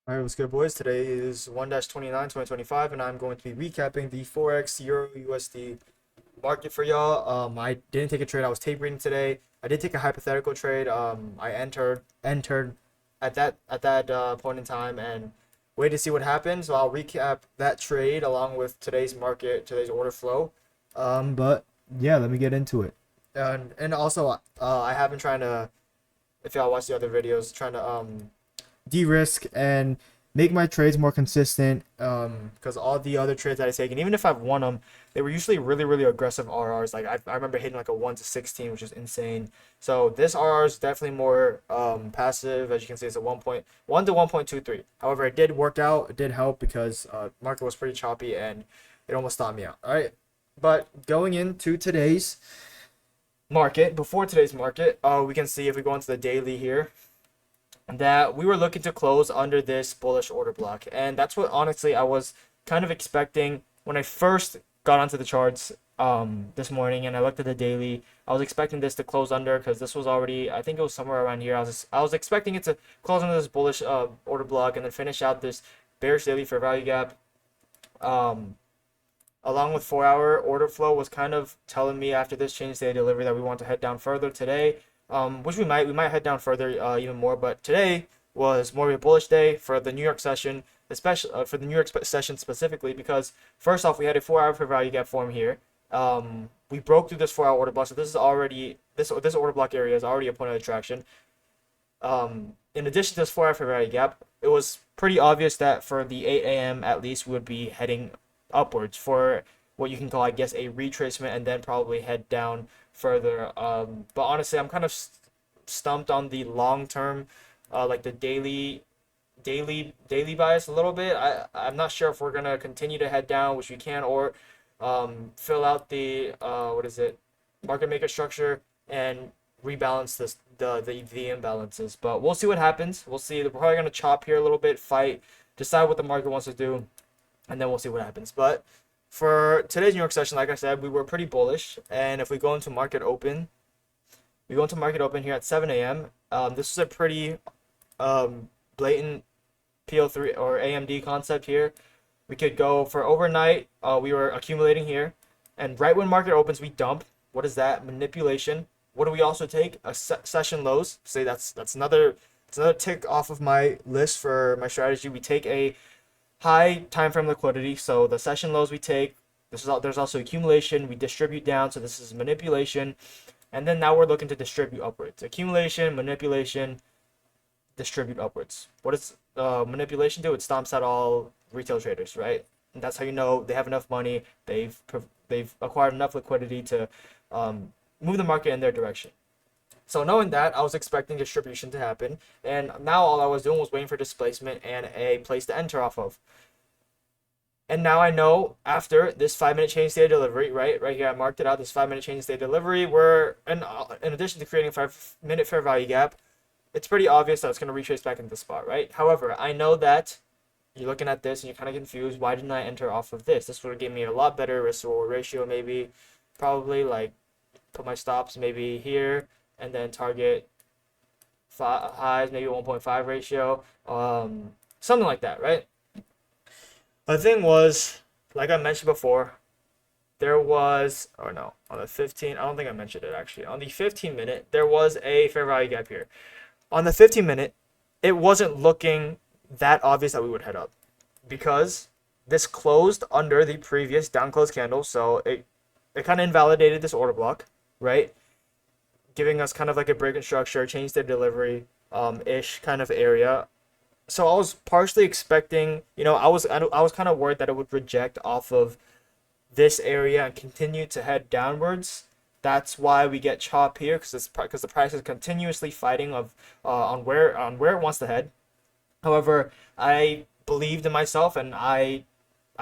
All right, what's good, boys? Today is 1-29, 2025, and I'm going to be recapping the Forex Euro USD market for y'all. I didn't take a trade. I was tape reading today. I did take a hypothetical trade. I entered at that point in time and wait to see what happens. So I'll recap that trade along with today's market, today's order flow. But yeah, let me get into it. And also, I have been trying to, if y'all watch the other videos, trying to de-risk and make my trades more consistent. Because all the other trades that I taken, even if I've won them, they were usually really aggressive RRs. Like I remember hitting like a 1 to 16, which is insane. So this RR is definitely more passive. As you can see, it's a 1.1 to 1.23. However, it did work out. It did help because market was pretty choppy and it almost stopped me out. All right, but going into today's market, before today's market, we can see if we go into the daily here that we were looking to close under this bullish order block. And that's what honestly I was kind of expecting when I first got onto the charts this morning and I looked at the daily. I was expecting this to close under because this was already, I think it was somewhere around here. I was expecting it to close under this bullish order block and then finish out this bearish daily fair value gap. Um, Along with 4 hour order flow was kind of telling me after this change day delivery that we want to head down further today, which we might head down further even more. But today was more of a bullish day for the New York session, especially for the New York session specifically because first off we had a 4 hour fair value gap form here. We broke through this 4 hour order block, so this is already this order block area is already a point of attraction. In addition to this 4 hour fair value gap, it was pretty obvious that for the 8 a.m. at least we would be heading upwards for what you can call, I guess, a retracement and then probably head down further. But honestly, I'm kind of stumped on the long term, like the daily bias a little bit. I'm not sure if we're gonna continue to head down, which we can, or fill out the what is it, market maker structure and rebalance the imbalances. But we'll see what happens. We'll see. We're probably gonna chop here a little bit, fight, decide what the market wants to do, and then we'll see what happens. But for today's New York session, like I said, we were pretty bullish. And if we go into market open, we go into market open here at 7 a.m. This is a pretty blatant PO3 or AMD concept here. We could go for overnight. We were accumulating here, and right when market opens, we dump. What is that? Manipulation. What do we also take? Session lows. Say that's another tick off of my list for my strategy. We take a high time frame liquidity. So the session lows we take. There's also accumulation. We distribute down. So this is manipulation, and then now we're looking to distribute upwards. Accumulation, manipulation, distribute upwards. What does manipulation do? It stomps out all retail traders, right? And that's how you know they have enough money. They've acquired enough liquidity to move the market in their direction. So knowing that, I was expecting distribution to happen, and now all I was doing was waiting for displacement and a place to enter off of. And now I know after this 5 minute change state delivery, right here, I marked it out. This 5 minute change state delivery, we're in addition to creating a 5 minute fair value gap, it's pretty obvious that it's going to retrace back into the spot, right? However, I know that you're looking at this and you're kind of confused. Why didn't I enter off of this? This would have given me a lot better risk reward ratio, maybe, probably like put my stops maybe here and then target highs, maybe 1.5 ratio, something like that, right? The thing was, like I mentioned before, there was, or no, on the 15, I don't think I mentioned it actually. On the 15 minute, there was a fair value gap here. On the 15 minute, it wasn't looking that obvious that we would head up because this closed under the previous down close candle. So it kind of invalidated this order block, right? Giving us kind of like a break in structure, change the delivery ish kind of area. So I was partially expecting, I was kind of worried that it would reject off of this area and continue to head downwards. That's why we get chop here because the price is continuously fighting of on where it wants to head. However, I believed in myself and I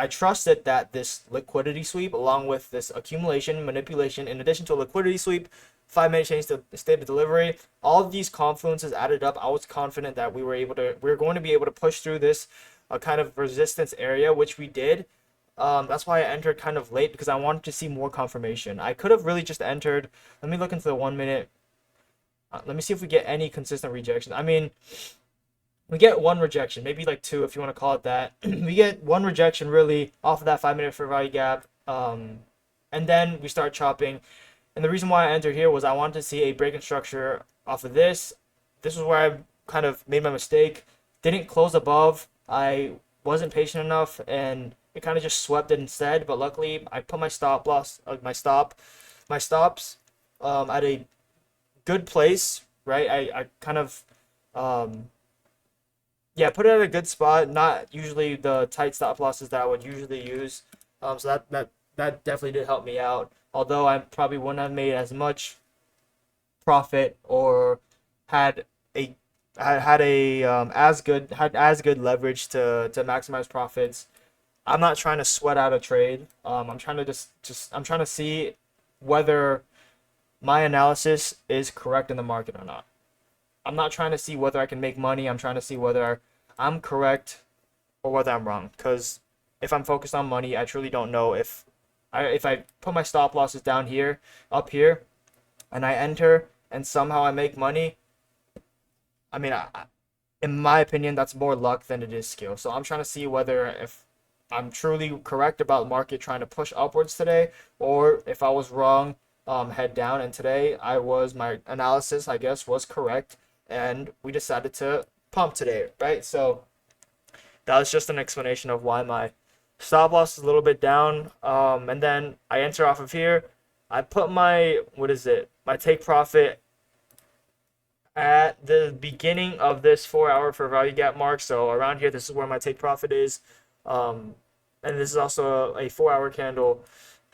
trusted that this liquidity sweep, along with this accumulation manipulation, in addition to a liquidity sweep, 5 minute change to state of delivery, all of these confluences added up. I was confident that we were going to be able to push through this kind of resistance area, which we did. That's why I entered kind of late because I wanted to see more confirmation. I could have really just entered. Let me look into the 1 minute. Let me see if we get any consistent rejections. I mean, we get one rejection, maybe like two if you want to call it that. We get one rejection really off of that 5 minute fair value gap, and then we start chopping. And the reason why I entered here was I wanted to see a break in structure off of this. This was where I kind of made my mistake. Didn't close above. I wasn't patient enough, and it kind of just swept it instead. But luckily, I put my stop loss, my stops, at a good place. Right. I kind of yeah, put it at a good spot. Not usually the tight stop losses that I would usually use. So that definitely did help me out. Although I probably wouldn't have made as much profit or had a had a as good leverage to maximize profits. I'm not trying to sweat out a trade. I'm trying to I'm trying to see whether my analysis is correct in the market or not. I'm not trying to see whether I can make money. I'm trying to see whether I'm correct or whether I'm wrong. Because if I'm focused on money, I truly don't know if I put my stop losses down here, up here, and I enter and somehow I make money. I mean, in my opinion, that's more luck than it is skill. So I'm trying to see whether if I'm truly correct about market trying to push upwards today, or if I was wrong, head down. And today my analysis, I guess, was correct, and we decided to pump today, right? So that was just an explanation of why my stop loss is a little bit down. And then I enter off of here. I put my, my take profit at the beginning of this 4 hour for value gap mark. So around here, this is where my take profit is. And this is also a 4 hour candle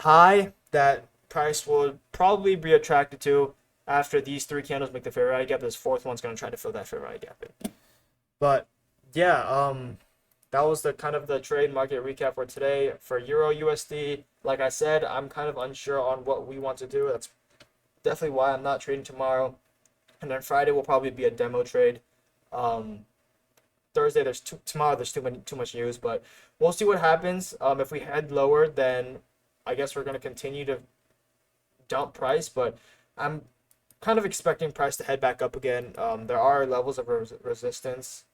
high that price will probably be attracted to after these three candles make the fair value gap. This fourth one's going to try to fill that fair value gap in. But yeah, that was the kind of the trade market recap for today for Euro USD. Like I said, I'm kind of unsure on what we want to do. That's definitely why I'm not trading tomorrow. And then Friday will probably be a demo trade. Thursday tomorrow there's too much news, but we'll see what happens. If we head lower, then I guess we're gonna continue to dump price, but I'm kind of expecting price to head back up again. There are levels of resistance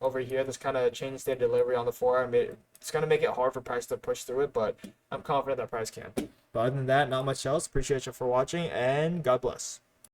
over here. This kind of change state delivery on the 4 hour. It's gonna make it hard for price to push through it, but I'm confident that price can. But other than that, not much else. Appreciate you for watching, and God bless.